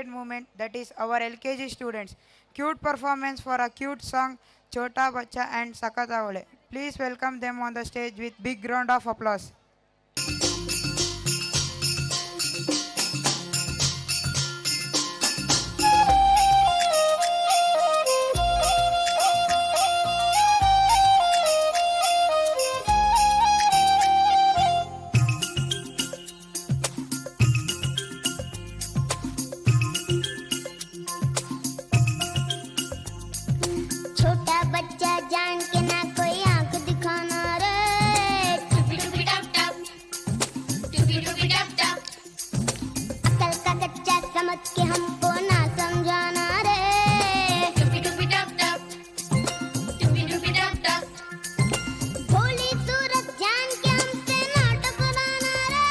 excited moment, that is our LKG students. Cute performance for a cute song, Chota Bacha and Sakatavale. Please welcome them on the stage with big round of applause. छोटा बच्चा जान के ना कोई आंख दिखाना रे, टुपी टुपी टप टप, टुपी टुपी टप टप। अकल का कच्चा समझ के हमको ना समझाना रे, टुपी टुपी टप टप, टुपी टुपी टप टप। भोली सूरत जान के हमसे ना टकराना रे,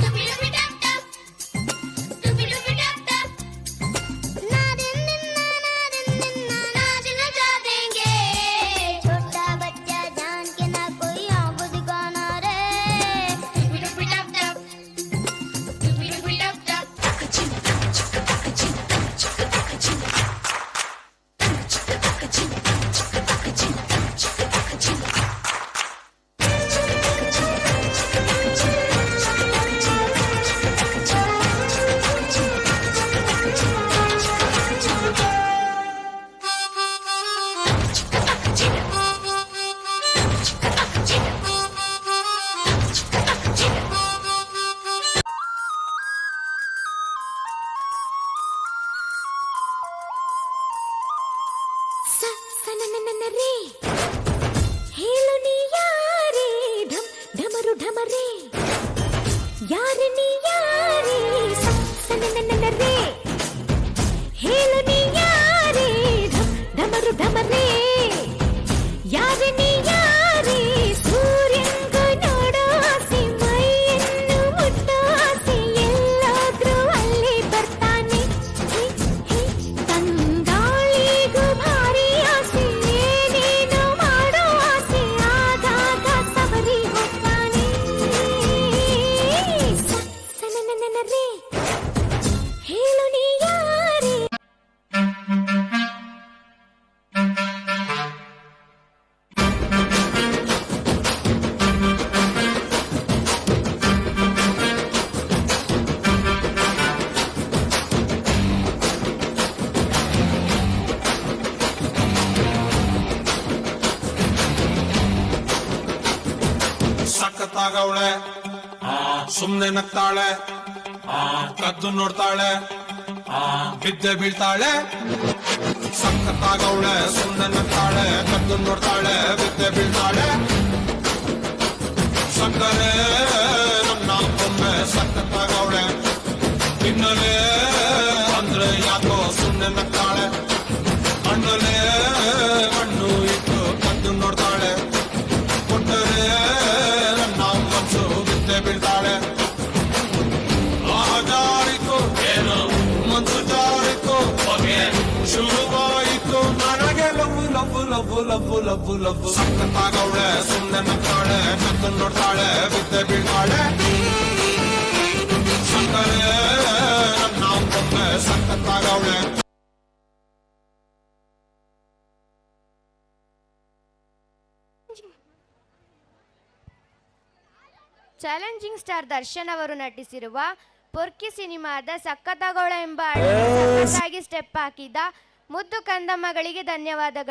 टुपी टुपी टप टप, टुपी टुपी टप टप। ना दिन दिन ना नाच नचा देंगे, छोटा बच्चा जान के ना कोई आंख दिखाना रे, टुपी टुपी टप टप, टुपी टुपी टप टप। रे ಹೇಳು ನೀ ಯಾರೇ ಢಮ್ ಢಮರು ಢಮರೇ ಯಾರ ನೀ ಯಾರೇ ಸನನನ ರೇ ಹೇಳು ನೀ ಯಾರೇ ಢಮ್ ಢಮರು ಢಮರೇ ಯಾರ ನೀ ಯಾರೇ ಸೂರ್ಯಂಗ ನೋಡೋ ಆಸೆ ಮೈಯನ್ನು ಮುಟ್ಟೋ ಆಸೆ ಎಲ್ಲಾದ್ರೂ ಅಲ್ಲೇ ಬರ್ತಾನೆ ತಂಗಾಳಿಗೂ ಭಾರಿ ಆಸೆ ಏನೇನೋ ಮಾಡೋ ಆಸೆ ಆಗಾಗ ಸವರಿ ಹೋಗ್ತಾನೆ ಸನನನ ರೇ ಹೇಳು ನೀ ಯಾರೇ ಸಖತ್ತಾಗವಳೆ ಸುಮ್ನೆ ನಗ್ತಾಳೆ ಕದ್ದು ನೋಡ್ತಾಳೆ ಬಿದ್ದೆ ಬೀಳ್ತಾಳೆ ಸಖತ್ತಾಗವಳೆ ಸುಮ್ನೆ ನಗ್ತಾಳೆ ಕದ್ದು ನೋಡ್ತಾಳೆ ಬಿದ್ದೆ ಬೀಳ್ತಾಳೆ ಸಕ್ಕರೆ ನನ್ನ ಒಮ್ಮೆ ಸಖತ್ತಾಗವಳೆ ಹಿನ್ನಲೆ ಅಂದ್ರೆ ಯಾಕೋ ಸುಮ್ನೆ ನಗ್ತಾಳೆ ಮಣ್ಣಲೆ ಮಣ್ಣು ಇಟ್ಟು ಕದ್ದು ನೋಡ್ತಾಳೆ ಕೊಟ್ಟರೆ ನನ್ನ ಮನಸ್ಸು ಬಿದ್ದೆ ಬೀಳ್ತಾಳೆ ಜಾರಿತು ಏನು ಮನಸ್ಸು ಜಾರಿತು ಶುರುವಾಯಿತು ನನಗೆ love love love love love love ಸಖತ್ತಾಗವಳೆ ಸುಮ್ಮನೆ ನಗ್ತಾಳೆ ಕದ್ದು ನೋಡ್ತಾಳೆ ಬಿದ್ದೆ ಬೀಳ್ತಾಳೆ ಸಕ್ಕರೆ ನನ್ನ ಒಮ್ಮೆ ಸಖತ್ತಾಗವಳೆ ಚಾಲೆಂಜಿಂಗ್ ಸ್ಟಾರ್ ದರ್ಶನ್ ಅವರು ನಟಿಸಿರುವ ಪೊರ್ಕಿ ಸಿನಿಮಾದ ಸಕ್ಕತ್ತಾಗೋಳ ಎಂಬ ಹಾಡಿಗೆ ಸಖತ್ತಾಗಿ ಸ್ಟೆಪ್ ಹಾಕಿದ ಮುದ್ದು ಕಂದಮ್ಮಗಳಿಗೆ ಧನ್ಯವಾದಗಳು.